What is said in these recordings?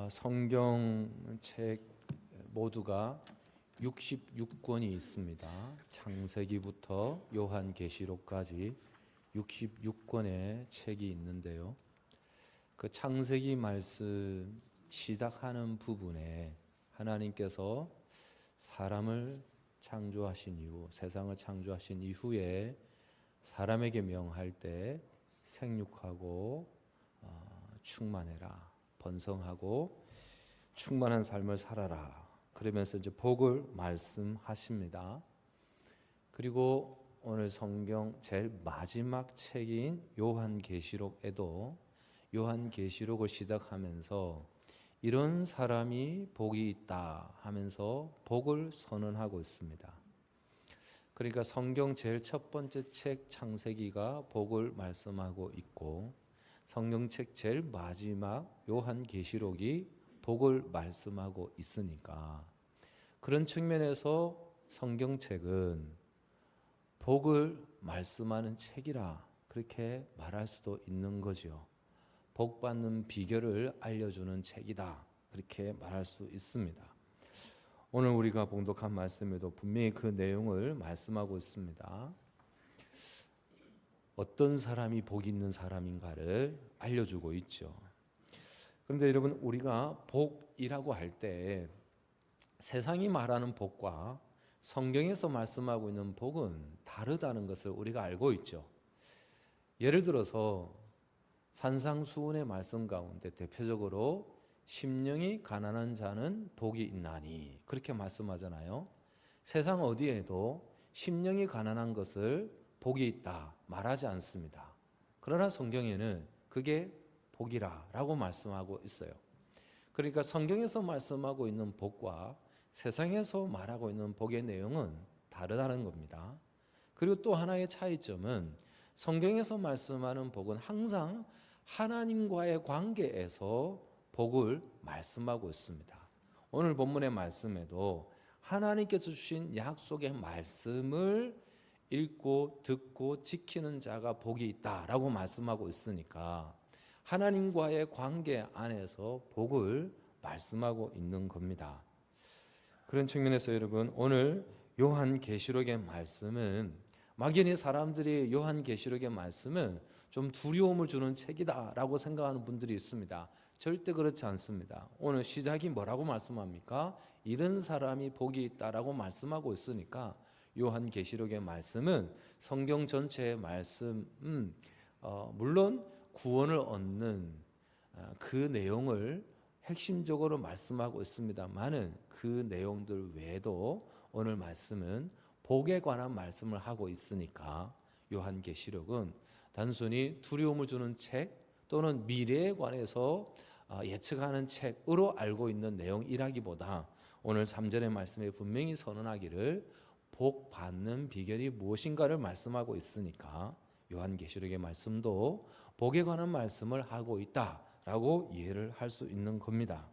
성경책 모두가 66권이 있습니다. 창세기부터 요한계시록까지 66권의 책이 있는데요. 그 창세기 말씀 시작하는 부분에 하나님께서 사람을 창조하신 이후, 세상을 창조하신 이후에 사람에게 명할 때 생육하고 충만해라, 번성하고 충만한 삶을 살아라, 그러면서 이제 복을 말씀하십니다. 그리고 오늘 성경 제일 마지막 책인 요한계시록에도 요한계시록을 시작하면서 이런 사람이 복이 있다 하면서 복을 선언하고 있습니다. 그러니까 성경 제일 첫 번째 책 창세기가 복을 말씀하고 있고, 성경책 제일 마지막 요한계시록이 복을 말씀하고 있으니까, 그런 측면에서 성경책은 복을 말씀하는 책이라 그렇게 말할 수도 있는 거죠. 복 받는 비결을 알려주는 책이다, 그렇게 말할 수 있습니다. 오늘 우리가 봉독한 말씀에도 분명히 그 내용을 말씀하고 있습니다. 어떤 사람이 복 있는 사람인가를 알려주고 있죠. 그런데 여러분, 우리가 복이라고 할 때 세상이 말하는 복과 성경에서 말씀하고 있는 복은 다르다는 것을 우리가 알고 있죠. 예를 들어서 산상수훈의 말씀 가운데 대표적으로 심령이 가난한 자는 복이 있나니, 그렇게 말씀하잖아요. 세상 어디에도 심령이 가난한 것을 복이 있다 말하지 않습니다. 그러나 성경에는 그게 복이라고 말씀하고 있어요. 그러니까 성경에서 말씀하고 있는 복과 세상에서 말하고 있는 복의 내용은 다르다는 겁니다. 그리고 또 하나의 차이점은 성경에서 말씀하는 복은 항상 하나님과의 관계에서 복을 말씀하고 있습니다. 오늘 본문의 말씀에도 하나님께서 주신 약속의 말씀을 읽고 듣고 지키는 자가 복이 있다라고 말씀하고 있으니까 하나님과의 관계 안에서 복을 말씀하고 있는 겁니다. 그런 측면에서 여러분, 오늘 요한계시록의 말씀은 막연히 사람들이 요한계시록의 말씀은 좀 두려움을 주는 책이다라고 생각하는 분들이 있습니다. 절대 그렇지 않습니다. 오늘 시작이 뭐라고 말씀합니까? 이런 사람이 복이 있다라고 말씀하고 있으니까 요한계시록의 말씀은 성경 전체의 말씀, 물론 구원을 얻는 그 내용을 핵심적으로 말씀하고 있습니다만은 그 내용들 외에도 오늘 말씀은 복에 관한 말씀을 하고 있으니까 요한계시록은 단순히 두려움을 주는 책 또는 미래에 관해서 예측하는 책으로 알고 있는 내용이라기보다 오늘 3절의 말씀에 분명히 선언하기를 복 받는 비결이 무엇인가를 말씀하고 있으니까 요한계시록의 말씀도 복에 관한 말씀을 하고 있다라고 이해를 할 수 있는 겁니다.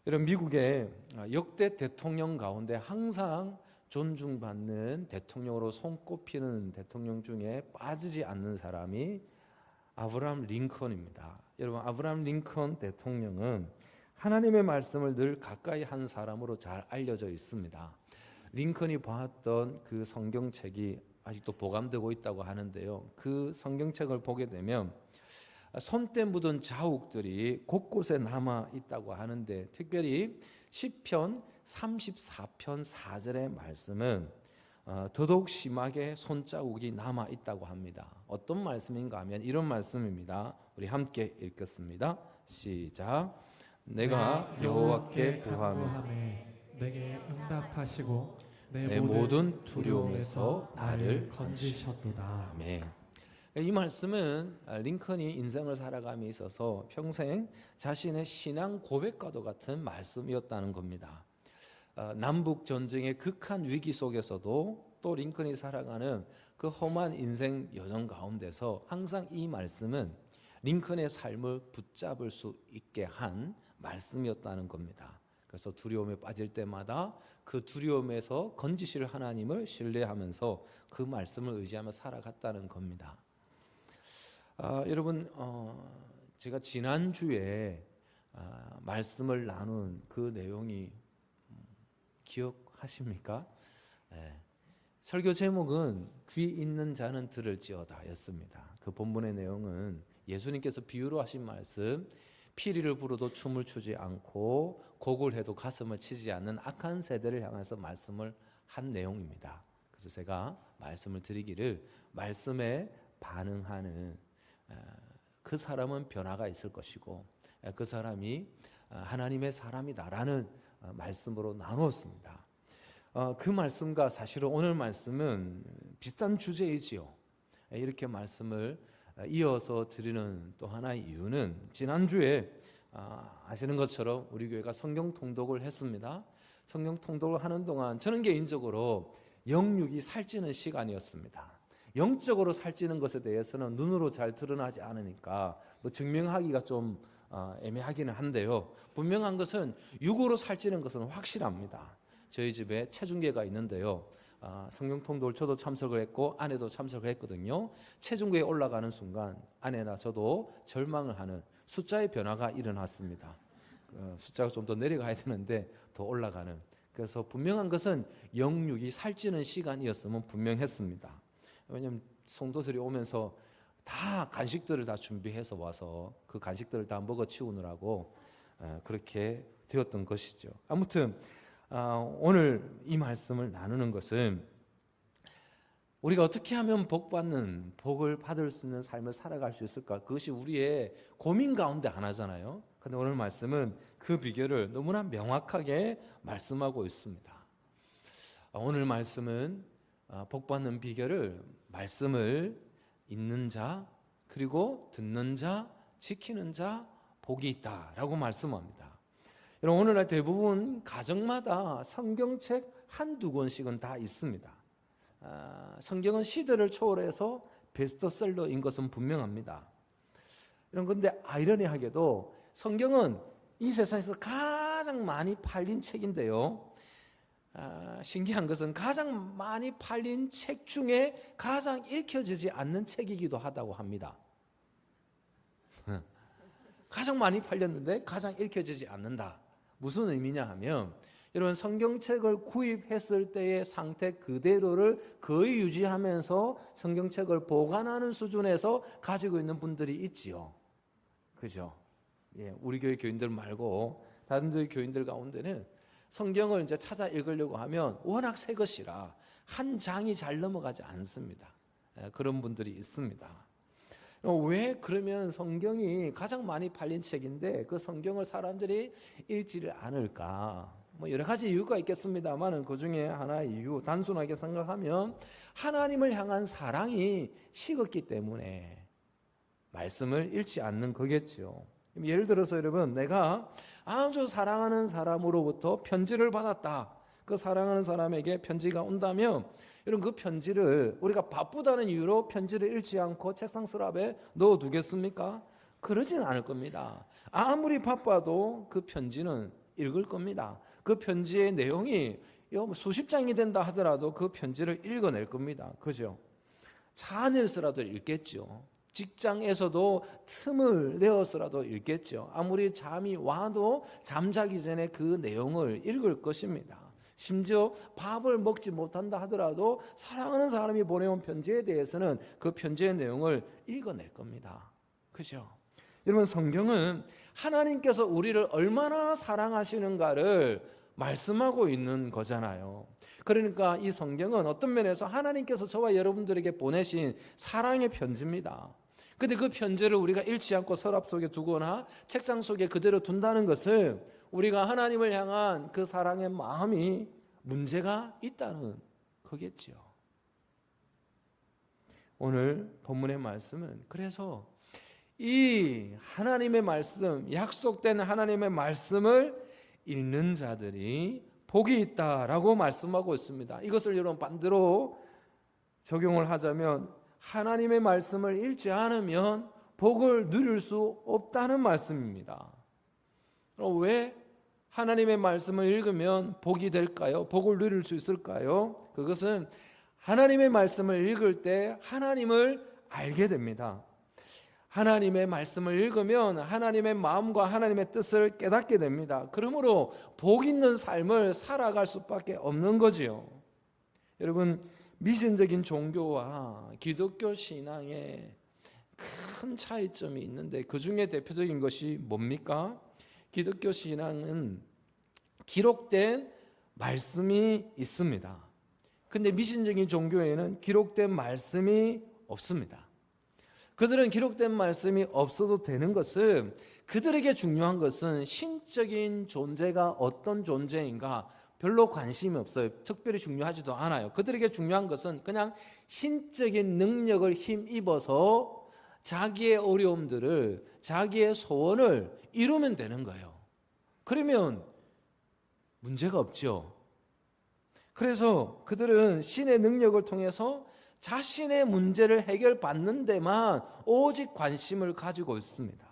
여러분, 미국의 역대 대통령 가운데 항상 존중받는 대통령으로 손꼽히는 대통령 중에 빠지지 않는 사람이 아브라함 링컨입니다. 여러분, 아브라함 링컨 대통령은 하나님의 말씀을 늘 가까이 한 사람으로 잘 알려져 있습니다. 링컨이 보았던 그 성경책이 아직도 보관되고 있다고 하는데요. 그 성경책을 보게 되면 손때 묻은 자욱들이 곳곳에 남아 있다고 하는데, 특별히 시편 34편 4절의 말씀은 더더욱 심하게 손자국이 남아 있다고 합니다. 어떤 말씀인가 하면 이런 말씀입니다. 우리 함께 읽겠습니다. 시작. 내가 여호와께 구하매 내게 응답하시고 내 모든 두려움에서 나를 건지셨도다. 아멘. 이 말씀은 링컨이 인생을 살아감에 있어서 평생 자신의 신앙 고백과도 같은 말씀이었다는 겁니다. 남북 전쟁의 극한 위기 속에서도 또 링컨이 살아가는 그 험한 인생 여정 가운데서 항상 이 말씀은 링컨의 삶을 붙잡을 수 있게 한 말씀이었다는 겁니다. 그래서 두려움에 빠질 때마다 그 두려움에서 건지실 하나님을 신뢰하면서 그 말씀을 의지하며 살아갔다는 겁니다. 여러분, 제가 지난주에 말씀을 나눈 그 내용이 기억하십니까? 설교 제목은 귀 있는 자는 들을지어다 였습니다. 그 본문의 내용은 예수님께서 비유로 하신 말씀, 피리를 불어도 춤을 추지 않고 곡을 해도 가슴을 치지 않는 악한 세대를 향해서 말씀을 한 내용입니다. 그래서 제가 말씀을 드리기를, 말씀에 반응하는 그 사람은 변화가 있을 것이고 그 사람이 하나님의 사람이다라는 말씀으로 나누었습니다. 그 말씀과 사실은 오늘 말씀은 비슷한 주제이지요. 이렇게 말씀을 이어서 드리는 또 하나의 이유는, 지난주에 아시는 것처럼 우리 교회가 성경 통독을 했습니다. 성경 통독을 하는 동안 저는 개인적으로 영육이 살찌는 시간이었습니다. 영적으로 살찌는 것에 대해서는 눈으로 잘 드러나지 않으니까 증명하기가 좀 애매하기는 한데요, 분명한 것은 육으로 살찌는 것은 확실합니다. 저희 집에 체중계가 있는데요, 성경 통독을 저도 참석을 했고 아내도 참석을 했거든요. 체중계에 올라가는 순간 아내나 저도 절망을 하는 숫자의 변화가 일어났습니다. 숫자가 좀 더 내려가야 되는데 더 올라가는, 그래서 분명한 것은 영육이 살찌는 시간이었으면 분명했습니다. 왜냐하면 성도들이 오면서 다 간식들을 다 준비해서 와서 그 간식들을 다 먹어 치우느라고 그렇게 되었던 것이죠. 아무튼 오늘 이 말씀을 나누는 것은 우리가 어떻게 하면 복을 받을 수 있는 삶을 살아갈 수 있을까, 그것이 우리의 고민 가운데 하나잖아요. 그런데 오늘 말씀은 그 비결을 너무나 명확하게 말씀하고 있습니다. 오늘 말씀은 복받는 비결을 말씀을 읽는 자, 그리고 듣는 자, 지키는 자 복이 있다라고 말씀합니다. 여러분, 오늘날 대부분 가정마다 성경책 한두 권씩은 다 있습니다. 성경은 시대를 초월해서 베스트셀러인 것은 분명합니다. 그런데 아이러니하게도 성경은 이 세상에서 가장 많이 팔린 책인데요, 신기한 것은 가장 많이 팔린 책 중에 가장 읽혀지지 않는 책이기도 하다고 합니다. 가장 많이 팔렸는데 가장 읽혀지지 않는다. 무슨 의미냐 하면, 여러분, 성경책을 구입했을 때의 상태 그대로를 거의 유지하면서 성경책을 보관하는 수준에서 가지고 있는 분들이 있지요. 그죠? 우리 교회 교인들 말고 다른 교회 교인들 가운데는 성경을 이제 찾아 읽으려고 하면 워낙 새 것이라 한 장이 잘 넘어가지 않습니다. 그런 분들이 있습니다. 왜 그러면 성경이 가장 많이 팔린 책인데 그 성경을 사람들이 읽지를 않을까? 여러 가지 이유가 있겠습니다만 그 중에 하나의 이유, 단순하게 생각하면 하나님을 향한 사랑이 식었기 때문에 말씀을 읽지 않는 거겠죠. 예를 들어서 여러분, 내가 아주 사랑하는 사람으로부터 편지를 받았다. 그 사랑하는 사람에게 편지가 온다면 여러분, 그 편지를 우리가 바쁘다는 이유로 편지를 읽지 않고 책상 서랍에 넣어두겠습니까? 그러지는 않을 겁니다. 아무리 바빠도 그 편지는 읽을 겁니다. 그 편지의 내용이 수십 장이 된다 하더라도 그 편지를 읽어낼 겁니다. 그죠? 차 안에서라도 읽겠죠. 직장에서도 틈을 내어서라도 읽겠죠. 아무리 잠이 와도 잠자기 전에 그 내용을 읽을 것입니다. 심지어 밥을 먹지 못한다 하더라도 사랑하는 사람이 보내온 편지에 대해서는 그 편지의 내용을 읽어낼 겁니다. 그죠? 여러분, 성경은 하나님께서 우리를 얼마나 사랑하시는가를 말씀하고 있는 거잖아요. 그러니까 이 성경은 어떤 면에서 하나님께서 저와 여러분들에게 보내신 사랑의 편지입니다. 근데 그 편지를 우리가 읽지 않고 서랍 속에 두거나 책장 속에 그대로 둔다는 것은 우리가 하나님을 향한 그 사랑의 마음이 문제가 있다는 거겠지요. 오늘 본문의 말씀은 그래서 이 하나님의 말씀, 약속된 하나님의 말씀을 읽는 자들이 복이 있다라고 말씀하고 있습니다. 이것을 여러분 반대로 적용을 하자면 하나님의 말씀을 읽지 않으면 복을 누릴 수 없다는 말씀입니다. 왜 하나님의 말씀을 읽으면 복이 될까요? 복을 누릴 수 있을까요? 그것은 하나님의 말씀을 읽을 때 하나님을 알게 됩니다. 하나님의 말씀을 읽으면 하나님의 마음과 하나님의 뜻을 깨닫게 됩니다. 그러므로 복 있는 삶을 살아갈 수밖에 없는 거지요. 여러분, 미신적인 종교와 기독교 신앙의 큰 차이점이 있는데 그 중에 대표적인 것이 뭡니까? 기독교 신앙은 기록된 말씀이 있습니다. 근데 미신적인 종교에는 기록된 말씀이 없습니다. 그들은 기록된 말씀이 없어도 되는 것은, 그들에게 중요한 것은 신적인 존재가 어떤 존재인가 별로 관심이 없어요. 특별히 중요하지도 않아요. 그들에게 중요한 것은 그냥 신적인 능력을 힘입어서 자기의 어려움들을, 자기의 소원을 이루면 되는 거예요. 그러면 문제가 없죠. 그래서 그들은 신의 능력을 통해서 자신의 문제를 해결받는 데만 오직 관심을 가지고 있습니다.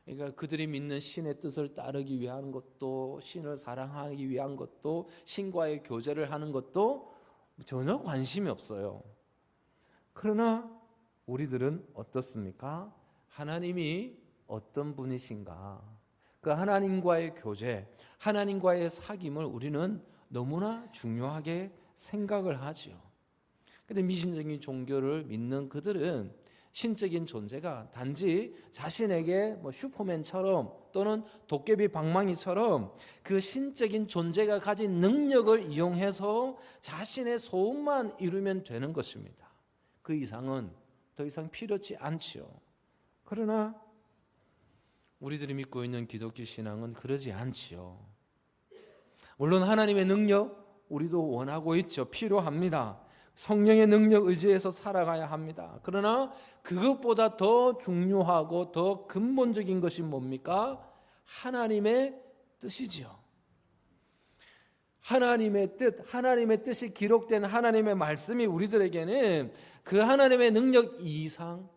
그러니까 그들이 믿는 신의 뜻을 따르기 위한 것도, 신을 사랑하기 위한 것도, 신과의 교제를 하는 것도 전혀 관심이 없어요. 그러나 우리들은 어떻습니까? 하나님이 어떤 분이신가? 그 하나님과의 교제, 하나님과의 사귐을 우리는 너무나 중요하게 생각을 하지요. 그런데 미신적인 종교를 믿는 그들은 신적인 존재가 단지 자신에게 슈퍼맨처럼 또는 도깨비 방망이처럼 그 신적인 존재가 가진 능력을 이용해서 자신의 소원만 이루면 되는 것입니다. 그 이상은 더 이상 필요치 않지요. 그러나 우리들이 믿고 있는 기독교 신앙은 그러지 않지요. 물론 하나님의 능력 우리도 원하고 있죠. 필요합니다. 성령의 능력 의지해서 살아가야 합니다. 그러나 그것보다 더 중요하고 더 근본적인 것이 뭡니까? 하나님의 뜻이지요. 하나님의 뜻이 기록된 하나님의 말씀이 우리들에게는 그 하나님의 능력 이상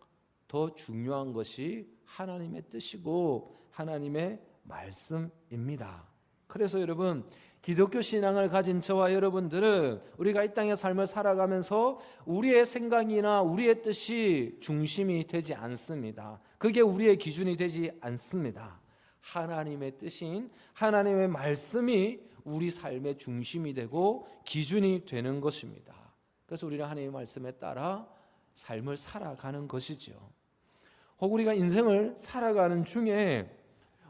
더 중요한 것이 하나님의 뜻이고 하나님의 말씀입니다. 그래서 여러분, 기독교 신앙을 가진 저와 여러분들은 우리가 이 땅의 삶을 살아가면서 우리의 생각이나 우리의 뜻이 중심이 되지 않습니다. 그게 우리의 기준이 되지 않습니다. 하나님의 뜻인 하나님의 말씀이 우리 삶의 중심이 되고 기준이 되는 것입니다. 그래서 우리는 하나님의 말씀에 따라 삶을 살아가는 것이죠. 혹 우리가 인생을 살아가는 중에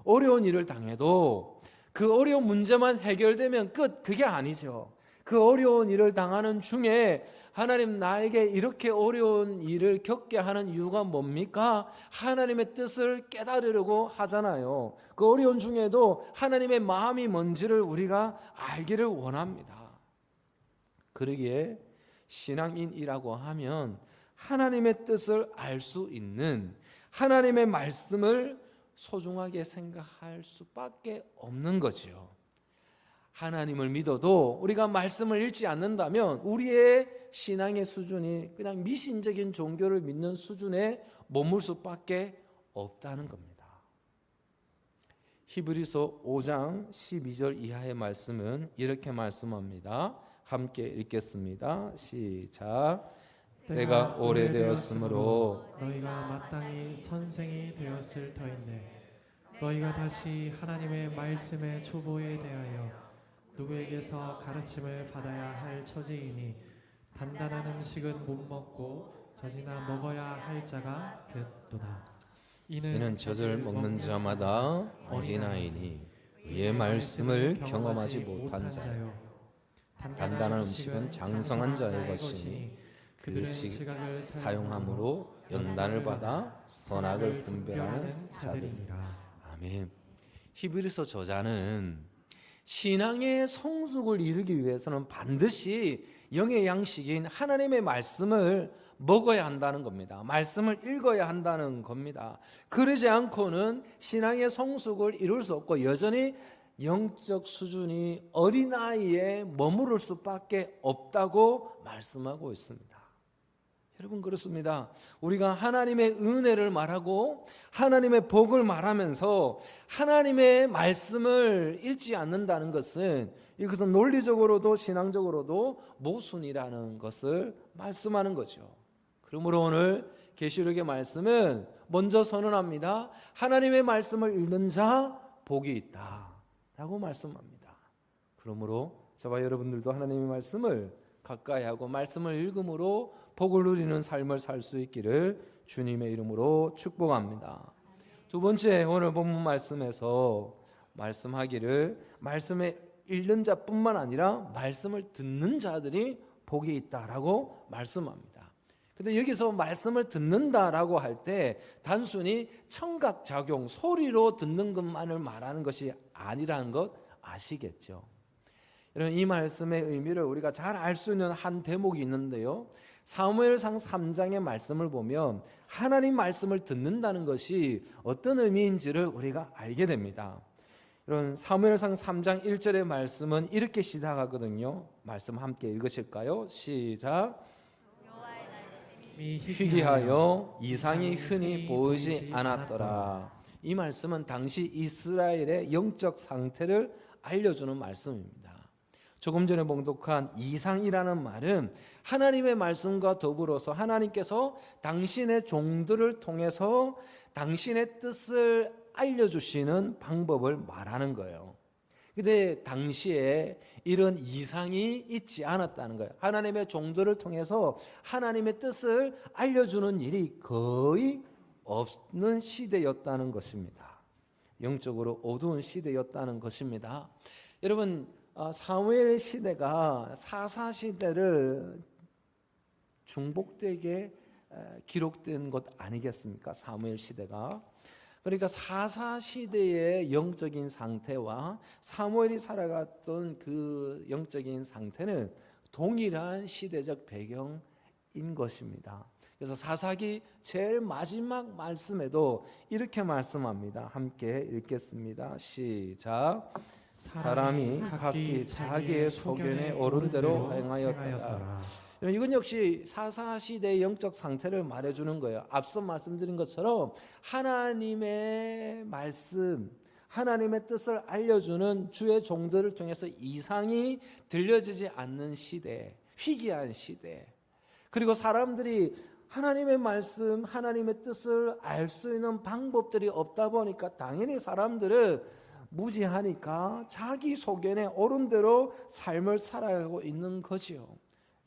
어려운 일을 당해도 그 어려운 문제만 해결되면 끝, 그게 아니죠. 그 어려운 일을 당하는 중에 하나님 나에게 이렇게 어려운 일을 겪게 하는 이유가 뭡니까? 하나님의 뜻을 깨달으려고 하잖아요. 그 어려운 중에도 하나님의 마음이 뭔지를 우리가 알기를 원합니다. 그러기에 신앙인이라고 하면 하나님의 뜻을 알 수 있는, 하나님의 말씀을 소중하게 생각할 수밖에 없는 거지요. 하나님을 믿어도 우리가 말씀을 읽지 않는다면 우리의 신앙의 수준이 그냥 미신적인 종교를 믿는 수준에 머물 수밖에 없다는 겁니다. 히브리서 5장 12절 이하의 말씀은 이렇게 말씀합니다. 함께 읽겠습니다. 시작. 때가 오래되었으므로 너희가 마땅히 선생이 되었을 터인데 너희가 다시 하나님의 말씀의 초보에 대하여 누구에게서 가르침을 받아야 할 처지이니 단단한 음식은 못 먹고 젖이나 먹어야 할 자가 되었도다. 이는 젖을 먹는 자마다 어린아이니 의의 말씀을 경험하지 못한 자요. 단단한 음식은 장성한 자의 것이니 그 지각을 사용함으로 연단을 받아 선악을 분별하는 자들이라. 아멘. 히브리서 저자는 신앙의 성숙을 이루기 위해서는 반드시 영의 양식인 하나님의 말씀을 먹어야 한다는 겁니다. 말씀을 읽어야 한다는 겁니다. 그러지 않고는 신앙의 성숙을 이룰 수 없고 여전히 영적 수준이 어린아이에 머무를 수밖에 없다고 말씀하고 있습니다. 여러분, 그렇습니다. 우리가 하나님의 은혜를 말하고 하나님의 복을 말하면서 하나님의 말씀을 읽지 않는다는 것은 이것은 논리적으로도 신앙적으로도 모순이라는 것을 말씀하는 거죠. 그러므로 오늘 계시록의 말씀은 먼저 선언합니다. 하나님의 말씀을 읽는 자 복이 있다라고 말씀합니다. 그러므로 저와 여러분들도 하나님의 말씀을 가까이 하고 말씀을 읽음으로 복을 누리는 삶을 살 수 있기를 주님의 이름으로 축복합니다. 두 번째, 오늘 본문 말씀에서 말씀하기를 말씀에 읽는 자뿐만 아니라 말씀을 듣는 자들이 복이 있다라고 말씀합니다. 근데 여기서 말씀을 듣는다라고 할 때 단순히 청각작용, 소리로 듣는 것만을 말하는 것이 아니라는 것 아시겠죠? 여러분, 이 말씀의 의미를 우리가 잘 알 수 있는 한 대목이 있는데요, 사무엘상 3장의 말씀을 보면 하나님 말씀을 듣는다는 것이 어떤 의미인지를 우리가 알게 됩니다. 여러분, 사무엘상 3장 1절의 말씀은 이렇게 시작하거든요. 말씀 함께 읽으실까요? 시작. 희귀하여 이상이 흔히 보이지 않았더라. 이 말씀은 당시 이스라엘의 영적 상태를 알려주는 말씀입니다. 조금 전에 봉독한 이상이라는 말은 하나님의 말씀과 더불어서 하나님께서 당신의 종들을 통해서 당신의 뜻을 알려주시는 방법을 말하는 거예요. 근데 당시에 이런 이상이 있지 않았다는 거예요. 하나님의 종들을 통해서 하나님의 뜻을 알려주는 일이 거의 없는 시대였다는 것입니다. 영적으로 어두운 시대였다는 것입니다. 여러분, 사무엘의 시대가 사사시대를 중복되게 기록된 것 아니겠습니까? 사무엘 시대가. 그러니까 사사시대의 영적인 상태와 사무엘이 살아갔던 그 영적인 상태는 동일한 시대적 배경인 것입니다. 그래서 사사기 제일 마지막 말씀에도 이렇게 말씀합니다. 함께 읽겠습니다. 시작. 사람이 각기 자기의 소견에 오른 대로 행하였더라. 이건 역시 사사시대의 영적 상태를 말해주는 거예요. 앞서 말씀드린 것처럼 하나님의 말씀, 하나님의 뜻을 알려주는 주의 종들을 통해서 이상이 들려지지 않는 시대, 희귀한 시대. 그리고 사람들이 하나님의 말씀, 하나님의 뜻을 알 수 있는 방법들이 없다 보니까 당연히 사람들은 무지하니까 자기 소견에 옳은 대로 삶을 살아가고 있는 거지요.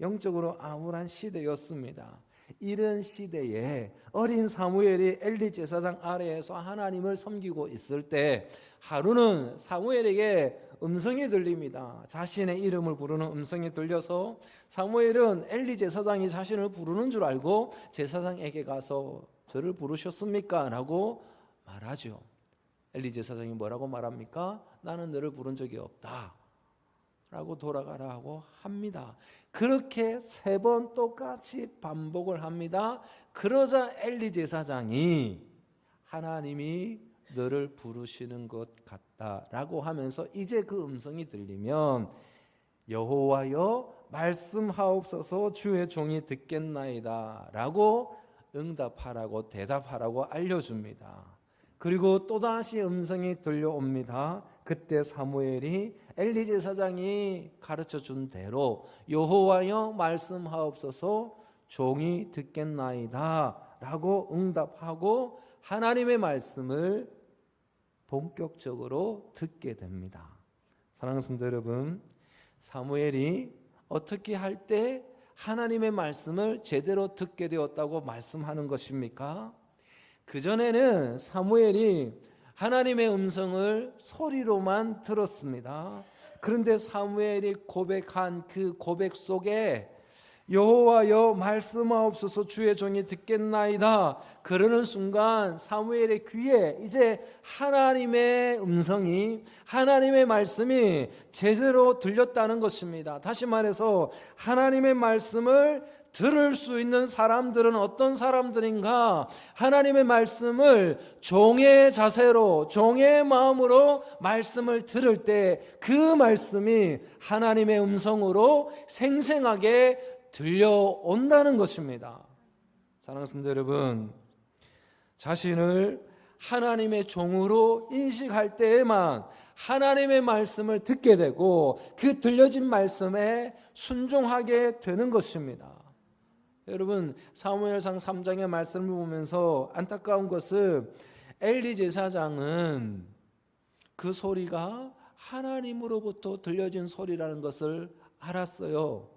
영적으로 암울한 시대였습니다. 이런 시대에 어린 사무엘이 엘리 제사장 아래에서 하나님을 섬기고 있을 때 하루는 사무엘에게 음성이 들립니다. 자신의 이름을 부르는 음성이 들려서 사무엘은 엘리 제사장이 자신을 부르는 줄 알고 제사장에게 가서 저를 부르셨습니까? 라고 말하죠. 엘리 제사장이 뭐라고 말합니까? 나는 너를 부른 적이 없다 라고 돌아가라고 합니다. 그렇게 3번 똑같이 반복을 합니다. 그러자 엘리 제사장이 하나님이 너를 부르시는 것 같다라고 하면서 이제 그 음성이 들리면 여호와여 말씀하옵소서 주의 종이 듣겠나이다 라고 응답하라고 대답하라고 알려줍니다. 그리고 또다시 음성이 들려옵니다. 그때 사무엘이 엘리 제사장이 가르쳐준 대로 여호와여 말씀하옵소서 종이 듣겠나이다 라고 응답하고 하나님의 말씀을 본격적으로 듣게 됩니다. 사랑하는 성도 여러분, 사무엘이 어떻게 할 때 하나님의 말씀을 제대로 듣게 되었다고 말씀하는 것입니까? 그전에는 사무엘이 하나님의 음성을 소리로만 들었습니다. 그런데 사무엘이 고백한 그 고백 속에 여호와여 말씀하옵소서 주의 종이 듣겠나이다 그러는 순간 사무엘의 귀에 이제 하나님의 음성이, 하나님의 말씀이 제대로 들렸다는 것입니다. 다시 말해서 하나님의 말씀을 들을 수 있는 사람들은 어떤 사람들인가? 하나님의 말씀을 종의 자세로, 종의 마음으로 말씀을 들을 때 그 말씀이 하나님의 음성으로 생생하게 들려온다는 것입니다. 사랑하는 성도 여러분, 자신을 하나님의 종으로 인식할 때에만 하나님의 말씀을 듣게 되고 그 들려진 말씀에 순종하게 되는 것입니다. 여러분 사무엘상 3장의 말씀을 보면서 안타까운 것은 엘리 제사장은 그 소리가 하나님으로부터 들려진 소리라는 것을 알았어요.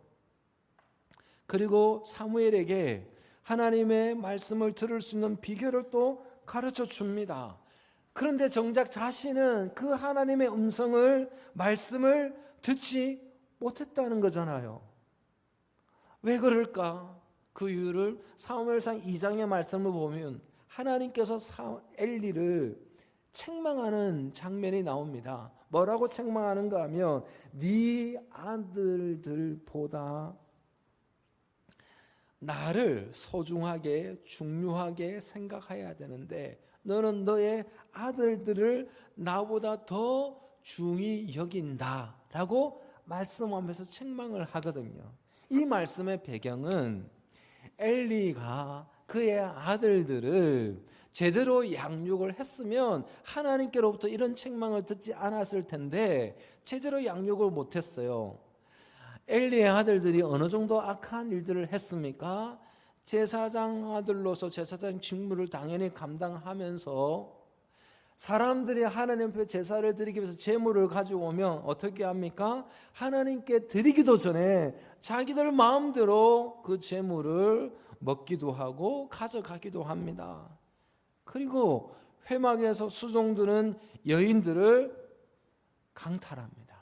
그리고 사무엘에게 하나님의 말씀을 들을 수 있는 비결을 또 가르쳐 줍니다. 그런데 정작 자신은 그 하나님의 말씀을 듣지 못했다는 거잖아요. 왜 그럴까? 그 이유를 사무엘상 2장의 말씀을 보면 하나님께서 엘리를 책망하는 장면이 나옵니다. 뭐라고 책망하는가 하면 네 아들들보다 나를 소중하게 중요하게 생각해야 되는데 너는 너의 아들들을 나보다 더 중히 여긴다라고 말씀하면서 책망을 하거든요. 이 말씀의 배경은 엘리가 그의 아들들을 제대로 양육을 했으면 하나님께로부터 이런 책망을 듣지 않았을 텐데 제대로 양육을 못했어요. 엘리의 아들들이 어느 정도 악한 일들을 했습니까? 제사장 아들로서 제사장 직무를 당연히 감당하면서 사람들이 하나님 앞에 제사를 드리기 위해서 제물을 가지고 오면 어떻게 합니까? 하나님께 드리기도 전에 자기들 마음대로 그 제물을 먹기도 하고 가져가기도 합니다. 그리고 회막에서 수종드는 여인들을 강탈합니다.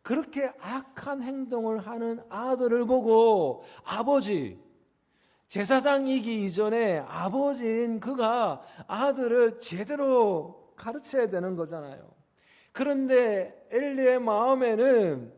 그렇게 악한 행동을 하는 아들을 보고 아버지, 제사장이기 이전에 아버지인 그가 아들을 제대로 가르쳐야 되는 거잖아요. 그런데 엘리의 마음에는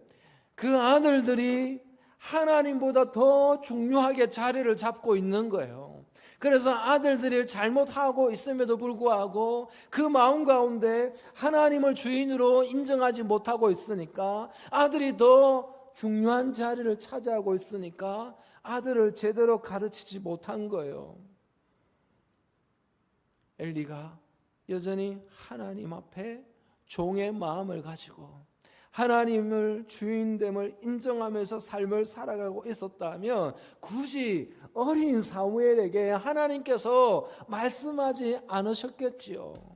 그 아들들이 하나님보다 더 중요하게 자리를 잡고 있는 거예요. 그래서 아들들이 잘못하고 있음에도 불구하고 그 마음 가운데 하나님을 주인으로 인정하지 못하고 있으니까 아들이 더 중요한 자리를 차지하고 있으니까 아들을 제대로 가르치지 못한 거예요. 엘리가 여전히 하나님 앞에 종의 마음을 가지고 하나님을 주인됨을 인정하면서 삶을 살아가고 있었다면 굳이 어린 사무엘에게 하나님께서 말씀하지 않으셨겠지요.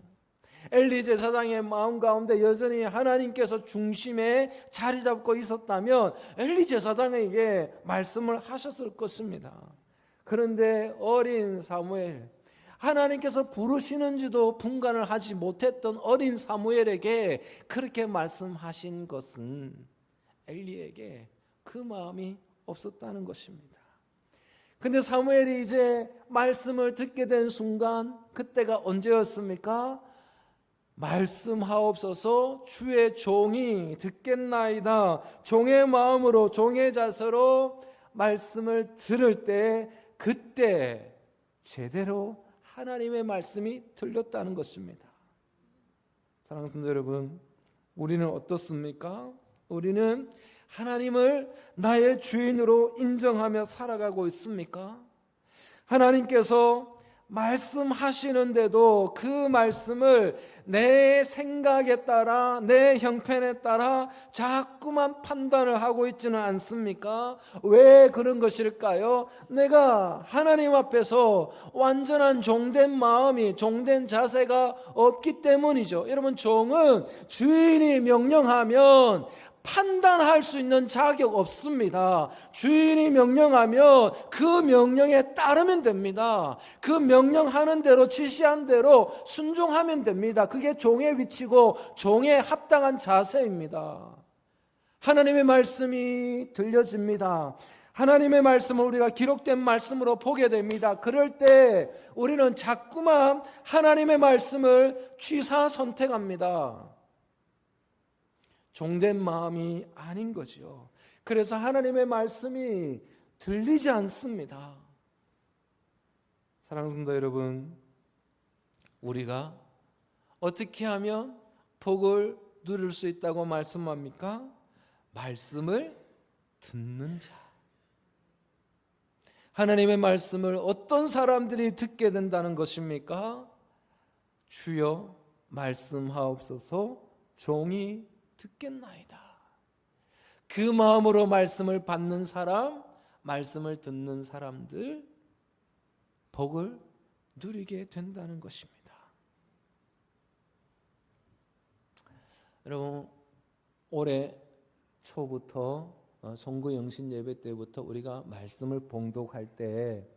엘리 제사장의 마음 가운데 여전히 하나님께서 중심에 자리 잡고 있었다면 엘리 제사장에게 말씀을 하셨을 것입니다. 그런데 어린 사무엘, 하나님께서 부르시는지도 분간을 하지 못했던 어린 사무엘에게 그렇게 말씀하신 것은 엘리에게 그 마음이 없었다는 것입니다. 근데 사무엘이 이제 말씀을 듣게 된 순간, 그때가 언제였습니까? 말씀하옵소서 주의 종이 듣겠나이다. 종의 마음으로 종의 자세로 말씀을 들을 때 그때 제대로 하나님의 말씀이 들렸다는 것입니다. 사랑하는 성도 여러분, 우리는 어떻습니까? 우리는 하나님을 나의 주인으로 인정하며 살아가고 있습니까? 하나님께서 말씀하시는데도 그 말씀을 내 생각에 따라 내 형편에 따라 자꾸만 판단을 하고 있지는 않습니까? 왜 그런 것일까요? 내가 하나님 앞에서 완전한 종된 마음이, 종된 자세가 없기 때문이죠. 여러분, 종은 주인이 명령하면 판단할 수 있는 자격 없습니다. 주인이 명령하면 그 명령에 따르면 됩니다. 그 명령하는 대로, 지시한 대로 순종하면 됩니다. 그게 종의 위치고 종의 합당한 자세입니다. 하나님의 말씀이 들려집니다. 하나님의 말씀을 우리가 기록된 말씀으로 보게 됩니다. 그럴 때 우리는 자꾸만 하나님의 말씀을 취사 선택합니다. 종된 마음이 아닌 거죠. 그래서 하나님의 말씀이 들리지 않습니다. 사랑하는 성도 여러분, 우리가 어떻게 하면 복을 누릴 수 있다고 말씀합니까? 말씀을 듣는 자. 하나님의 말씀을 어떤 사람들이 듣게 된다는 것입니까? 주여 말씀하옵소서 종이 듣겠나이다. 그 마음으로 말씀을 받는 사람, 말씀을 듣는 사람들 복을 누리게 된다는 것입니다. 여러분, 올해 초부터 송구 영신 예배 때부터 우리가 말씀을 봉독할 때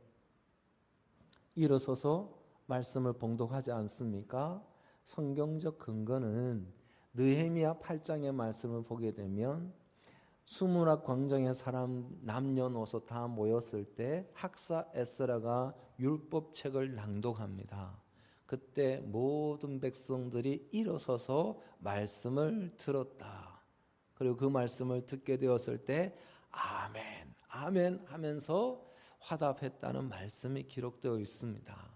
일어서서 말씀을 봉독하지 않습니까? 성경적 근거는 느헤미야 8장의 말씀을 보게 되면 수문학 광장에 사람 남녀노소 다 모였을 때 학사 에스라가 율법책을 낭독합니다. 그때 모든 백성들이 일어서서 말씀을 들었다. 그리고 그 말씀을 듣게 되었을 때 아멘, 아멘 하면서 화답했다는 말씀이 기록되어 있습니다.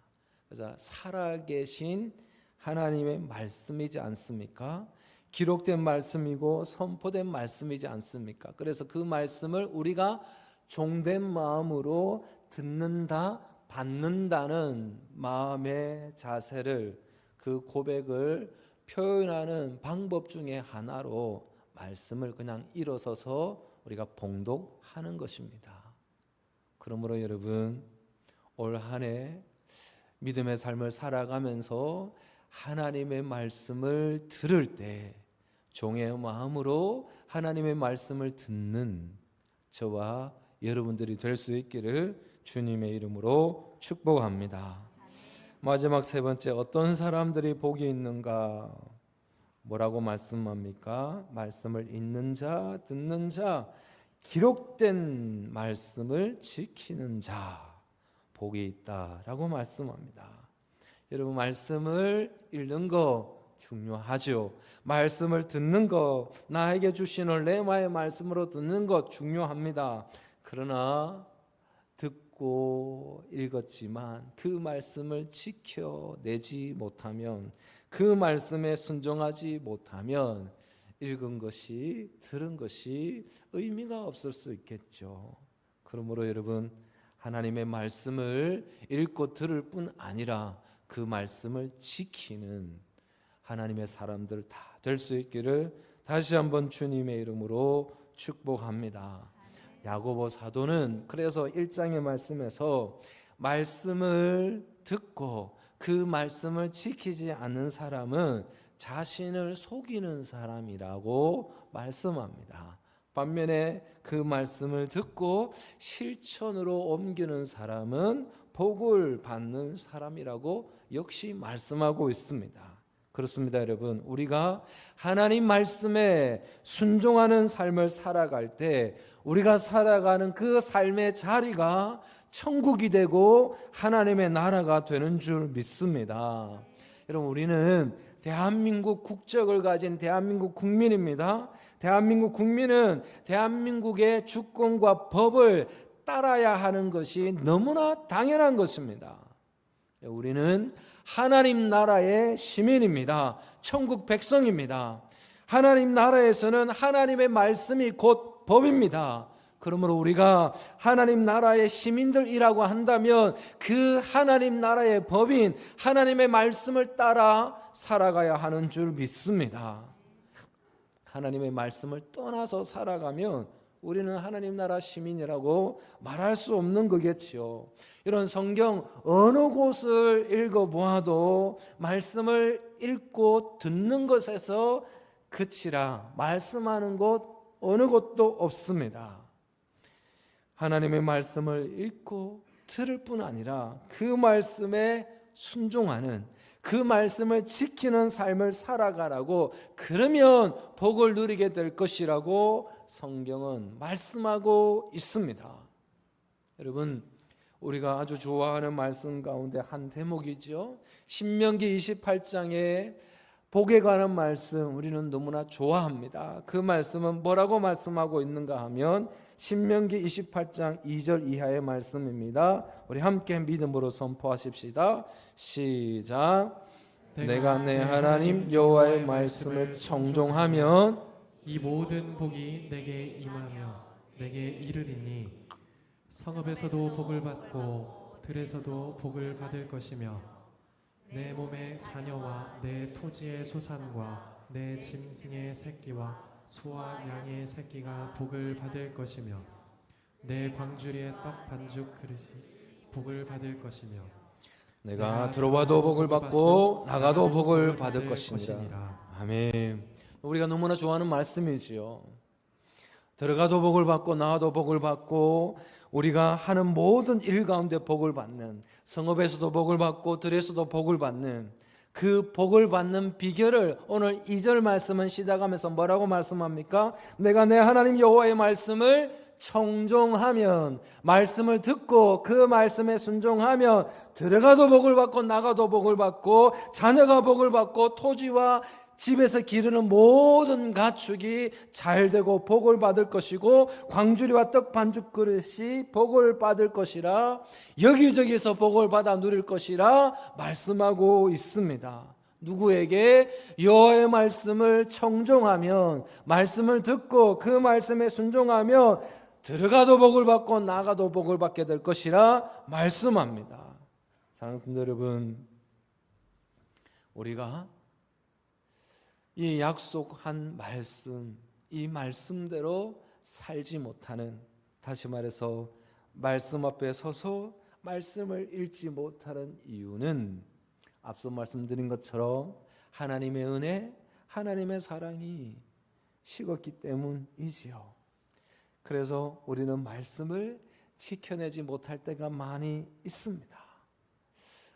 그래서 살아계신 하나님의 말씀이지 않습니까? 기록된 말씀이고 선포된 말씀이지 않습니까? 그래서 그 말씀을 우리가 종된 마음으로 듣는다, 받는다는 마음의 자세를, 그 고백을 표현하는 방법 중에 하나로 말씀을 그냥 일어서서 우리가 봉독하는 것입니다. 그러므로 여러분, 올 한 해 믿음의 삶을 살아가면서 하나님의 말씀을 들을 때 종의 마음으로 하나님의 말씀을 듣는 저와 여러분들이 될 수 있기를 주님의 이름으로 축복합니다. 마지막 세 번째, 어떤 사람들이 복이 있는가? 뭐라고 말씀합니까? 말씀을 읽는 자, 듣는 자, 기록된 말씀을 지키는 자, 복이 있다라고 말씀합니다. 여러분, 말씀을 읽는 거 중요하죠. 말씀을 듣는 거, 나에게 주시는 레마의 말씀으로 듣는 것 중요합니다. 그러나 듣고 읽었지만 그 말씀을 지켜내지 못하면, 그 말씀에 순종하지 못하면 읽은 것이, 들은 것이 의미가 없을 수 있겠죠. 그러므로 여러분, 하나님의 말씀을 읽고 들을 뿐 아니라 그 말씀을 지키는 하나님의 사람들 다 될 수 있기를 다시 한번 주님의 이름으로 축복합니다. 야고보 사도는 그래서 1장의 말씀에서 말씀을 듣고 그 말씀을 지키지 않는 사람은 자신을 속이는 사람이라고 말씀합니다. 반면에 그 말씀을 듣고 실천으로 옮기는 사람은 복을 받는 사람이라고 역시 말씀하고 있습니다. 그렇습니다, 여러분. 우리가 하나님 말씀에 순종하는 삶을 살아갈 때 우리가 살아가는 그 삶의 자리가 천국이 되고 하나님의 나라가 되는 줄 믿습니다. 여러분, 우리는 대한민국 국적을 가진 대한민국 국민입니다. 대한민국 국민은 대한민국의 주권과 법을 따라야 하는 것이 너무나 당연한 것입니다. 우리는 하나님 나라의 시민입니다. 천국 백성입니다. 하나님 나라에서는 하나님의 말씀이 곧 법입니다. 그러므로 우리가 하나님 나라의 시민들이라고 한다면 그 하나님 나라의 법인 하나님의 말씀을 따라 살아가야 하는 줄 믿습니다. 하나님의 말씀을 떠나서 살아가면 우리는 하나님 나라 시민이라고 말할 수 없는 거겠지요. 이런 성경 어느 곳을 읽어보아도 말씀을 읽고 듣는 것에서 그치라, 말씀하는 곳 어느 곳도 없습니다. 하나님의 말씀을 읽고 들을 뿐 아니라 그 말씀에 순종하는, 그 말씀을 지키는 삶을 살아가라고, 그러면 복을 누리게 될 것이라고 성경은 말씀하고 있습니다. 여러분, 우리가 아주 좋아하는 말씀 가운데 한 대목이죠. 신명기 28장에 복에 관한 말씀 우리는 너무나 좋아합니다. 그 말씀은 뭐라고 말씀하고 있는가 하면 신명기 28장 2절 이하의 말씀입니다. 우리 함께 믿음으로 선포하십시다. 시작. 내가 내 하나님 여호와의 말씀을 청종하면 이 모든 복이 내게 임하며 내게 이르리니 성읍에서도 복을 받고 들에서도 복을 받을 것이며 내 몸의 자녀와 내 토지의 소산과 내 짐승의 새끼와 소와 양의 새끼가 복을 받을 것이며 내 광주리의 떡 반죽 그릇이 복을 받을 것이며 내가 들어와도 복을 받고 나가도 복을 받을 것이니라. 아멘. 우리가 너무나 좋아하는 말씀이지요. 들어가도 복을 받고 나가도 복을 받고 우리가 하는 모든 일 가운데 복을 받는, 성업에서도 복을 받고 들에서도 복을 받는 그 복을 받는 비결을 오늘 2절 말씀은 시작하면서 뭐라고 말씀합니까? 내가 내 하나님 여호와의 말씀을 청종하면, 말씀을 듣고 그 말씀에 순종하면 들어가도 복을 받고 나가도 복을 받고 자녀가 복을 받고 토지와 집에서 기르는 모든 가축이 잘 되고 복을 받을 것이고 광주리와 떡 반죽 그릇이 복을 받을 것이라, 여기저기서 복을 받아 누릴 것이라 말씀하고 있습니다. 누구에게? 여호와의 말씀을 청종하면, 말씀을 듣고 그 말씀에 순종하면 들어가도 복을 받고 나가도 복을 받게 될 것이라 말씀합니다. 사랑하는 성도 여러분, 우리가 이 약속한 말씀, 이 말씀대로 살지 못하는, 다시 말해서 말씀 앞에 서서 말씀을 읽지 못하는 이유는 앞서 말씀드린 것처럼 하나님의 은혜, 하나님의 사랑이 식었기 때문이지요. 그래서 우리는 말씀을 지켜내지 못할 때가 많이 있습니다.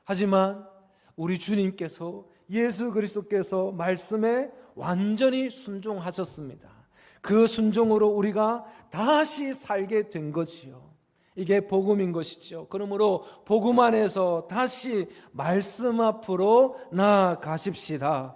하지만 우리 주님께서, 예수 그리스도께서 말씀에 완전히 순종하셨습니다. 그 순종으로 우리가 다시 살게 된 것이요, 이게 복음인 것이죠. 그러므로 복음 안에서 다시 말씀 앞으로 나아가십시다.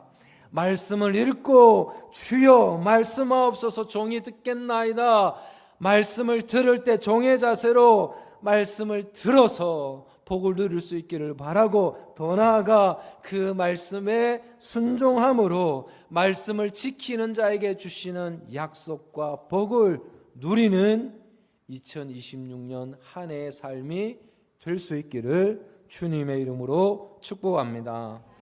말씀을 읽고 주여 말씀하옵소서 종이 듣겠나이다. 말씀을 들을 때 종의 자세로 말씀을 들어서 복을 누릴 수 있기를 바라고, 더 나아가 그 말씀에 순종함으로 말씀을 지키는 자에게 주시는 약속과 복을 누리는 2026년 한 해의 삶이 될 수 있기를 주님의 이름으로 축복합니다.